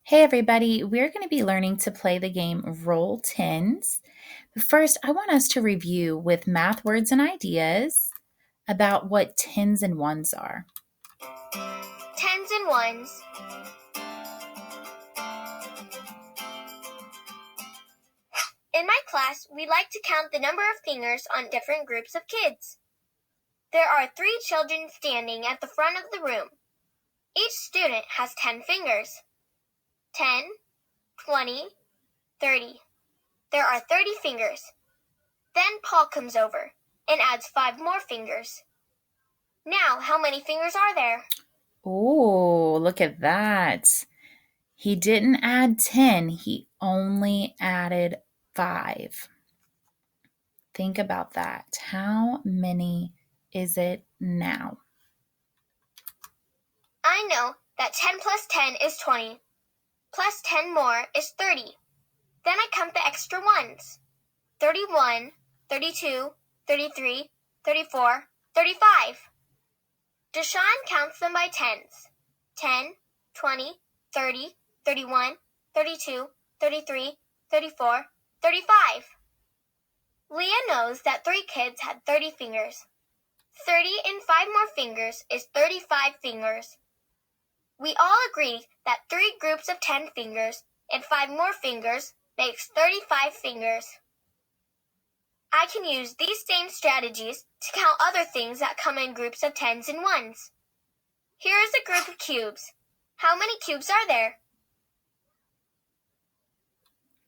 Hey everybody, we're going to be learning to play the game Roll Tens. But first, I want us to review with math words and ideas about what tens and ones are. Tens and ones. In my class, we like to count the number of fingers on different groups of kids. There are 3 children standing at the front of the room. Each student has 10 fingers. 10, 20, 30. There are 30 fingers. Then Paul comes over and adds 5 more fingers. Now, how many fingers are there? Oh, look at that. He didn't add 10, he only added 5. Think about that. How many is it now? I know that 10 plus 10 is 20. Plus 10 more is 30. Then I count the extra ones. 31, 32, 33, 34, 35. Deshaun counts them by tens. 10, 20, 30, 31, 32, 33, 34, 35. Leah knows that 3 kids had 30 fingers. 30 and 5 more fingers is 35 fingers. We all agree that 3 groups of 10 fingers and 5 more fingers makes 35 fingers. I can use these same strategies to count other things that come in groups of tens and ones. Here is a group of cubes. How many cubes are there?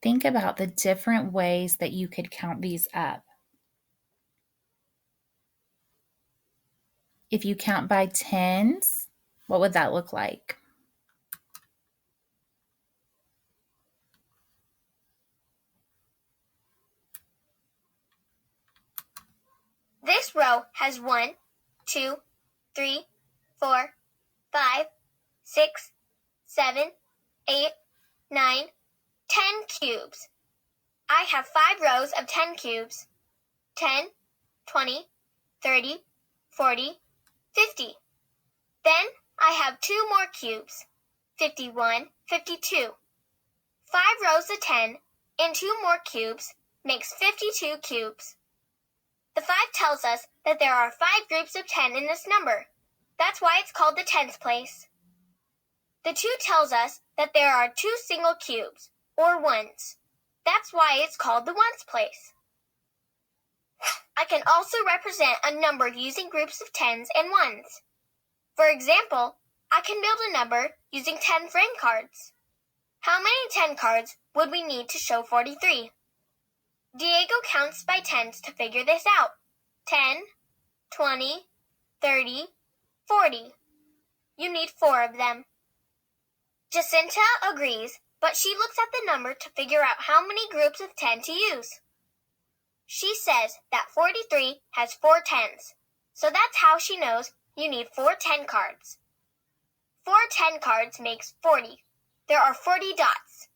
Think about the different ways that you could count these up. If you count by tens, what would that look like? This row has 1, 2, 3, 4, 5, 6, 7, 8, 9, 10 cubes. I have 5 rows of 10 cubes. 10, 20, 30, 40, 50. Then I have 2 more cubes. 51, 52. 5 rows of 10 and 2 more cubes makes 52 cubes. The 5 tells us that there are 5 groups of 10 in this number. That's why it's called the tens place. The 2 tells us that there are 2 single cubes, or ones. That's why it's called the ones place. I can also represent a number using groups of tens and ones. For example, I can build a number using 10 frame cards. How many 10 cards would we need to show 43? Diego counts by tens to figure this out. 10, 20, 30, 40. You need 4 of them. Jacinta agrees, but she looks at the number to figure out how many groups of 10 to use. She says that 43 has 4 tens, so that's how she knows you need 4 10 cards. 4 10 cards makes 40. There are 40 dots.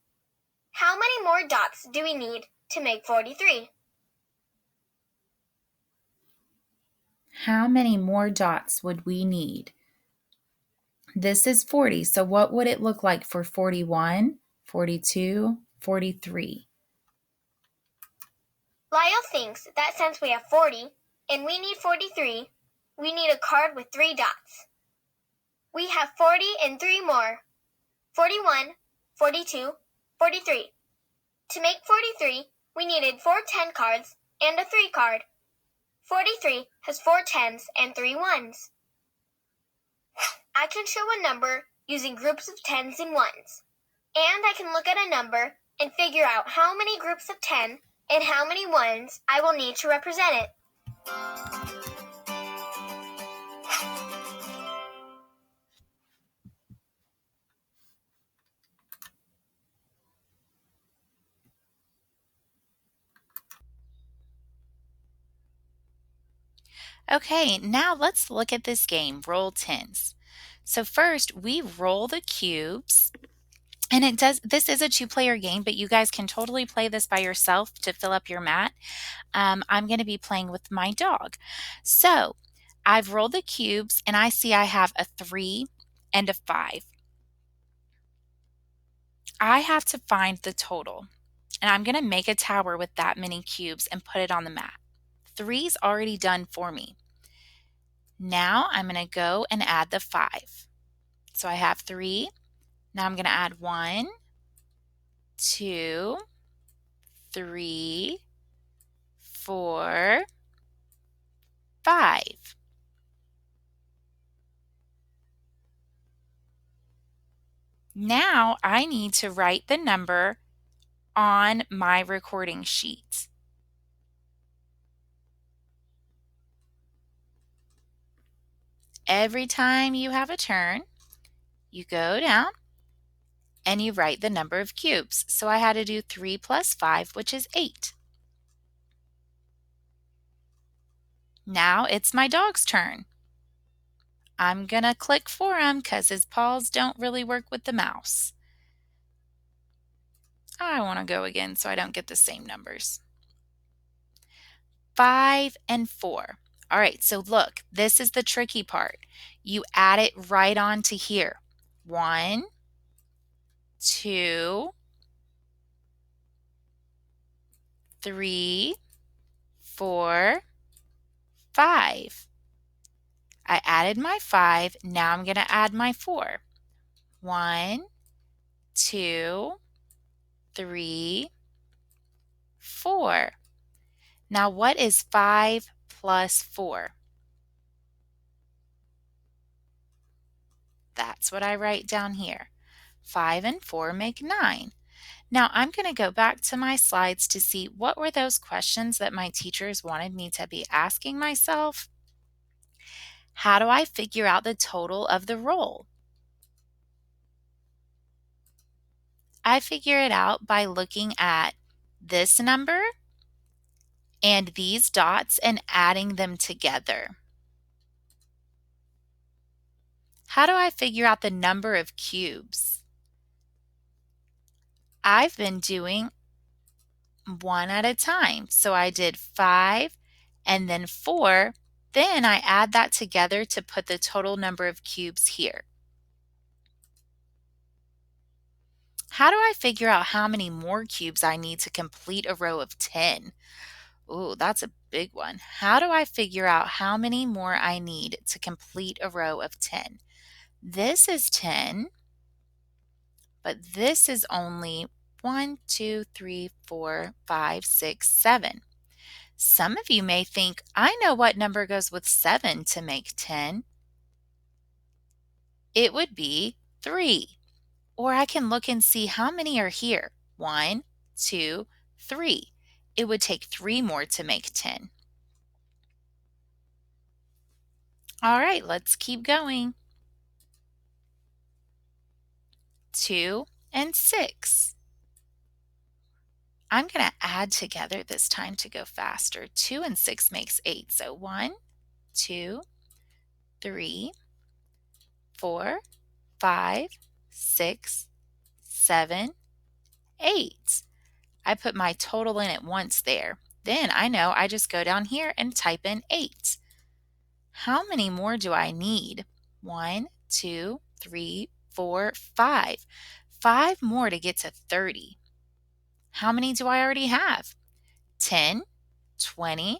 How many more dots do we need to make 43? How many more dots would we need? This is 40, so what would it look like for 41, 42, 43? Lyle thinks that since we have 40 and we need 43, we need a card with 3 dots. We have 40 and 3 more. 41, 42, 43. To make 43, we needed 4 10 cards and a 3 card. 43 has 4 tens and 3 ones. I can show a number using groups of tens and ones. And I can look at a number and figure out how many groups of 10 and how many ones I will need to represent it. Okay, now let's look at this game, Roll Tens. So first, we roll the cubes. And this is a 2-player game, but you guys can totally play this by yourself to fill up your mat. I'm going to be playing with my dog. So I've rolled the cubes, and I see I have a 3 and a 5. I have to find the total, and I'm going to make a tower with that many cubes and put it on the map. 3's already done for me. Now I'm going to go and add the 5. So I have 3. Now I'm going to add 1, 2, 3, 4, 5. Now I need to write the number on my recording sheet. Every time you have a turn, you go down and you write the number of cubes. So I had to do 3 plus 5, which is 8. Now it's my dog's turn. I'm going to click for him because his paws don't really work with the mouse. I want to go again so I don't get the same numbers. 5 and 4. All right, so look, this is the tricky part. You add it right on to here. 1, 2, 3, 4, 5. I added my 5. Now I'm going to add my 4. 1, 2, 3, 4. Now what is 5 plus 4? That's what I write down here. 5 and 4 make 9. Now I'm going to go back to my slides to see what were those questions that my teachers wanted me to be asking myself. How do I figure out the total of the roll? I figure it out by looking at this number and these dots and adding them together. How do I figure out the number of cubes? I've been doing one at a time. So I did 5 and then 4. Then I add that together to put the total number of cubes here. How do I figure out how many more cubes I need to complete a row of 10? Ooh, that's a big one. How do I figure out how many more I need to complete a row of 10? This is 10, but this is only 1, 2, 3, 4, 5, 6, 7. Some of you may think, I know what number goes with 7 to make 10. It would be 3. Or I can look and see how many are here. 1, 2, 3. It would take 3 more to make 10. All right, let's keep going. 2 and 6. I'm going to add together this time to go faster. 2 and 6 makes 8. So 1, 2, 3, 4, 5, 6, 7, 8. I put my total in at once there. Then I know I just go down here and type in 8. How many more do I need? 1, 2, 3, 4, 5. 5 more to get to 30. How many do I already have? 10, 20,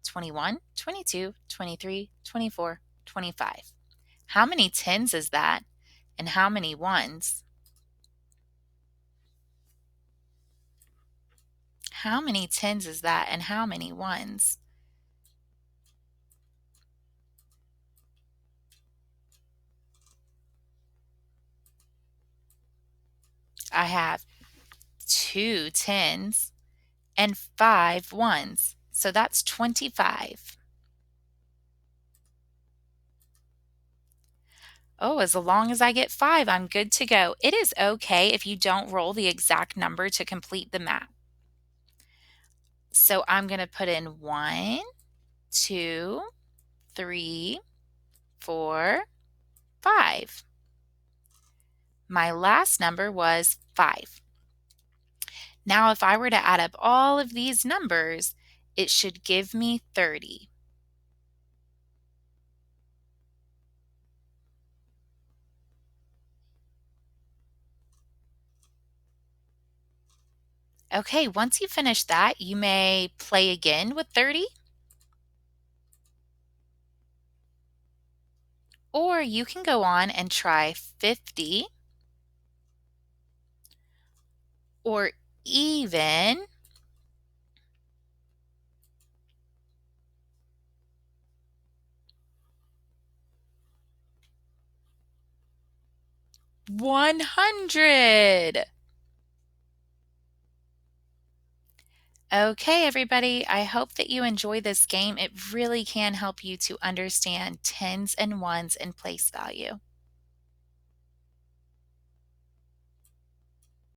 21, 22, 23, 24, 25. How many 10s is that? And how many 1s? How many 10s is that? And how many 1s? I have 2 10s and 5 1s. So that's 25. Oh, as long as I get 5, I'm good to go. It is okay if you don't roll the exact number to complete the map. So I'm going to put in 1, 2, 3, 4, 5. My last number was 5. Now, if I were to add up all of these numbers, it should give me 30. Okay, once you finish that, you may play again with 30, or you can go on and try 50, or even 100. Okay, everybody, I hope that you enjoy this game. It really can help you to understand tens and ones and place value.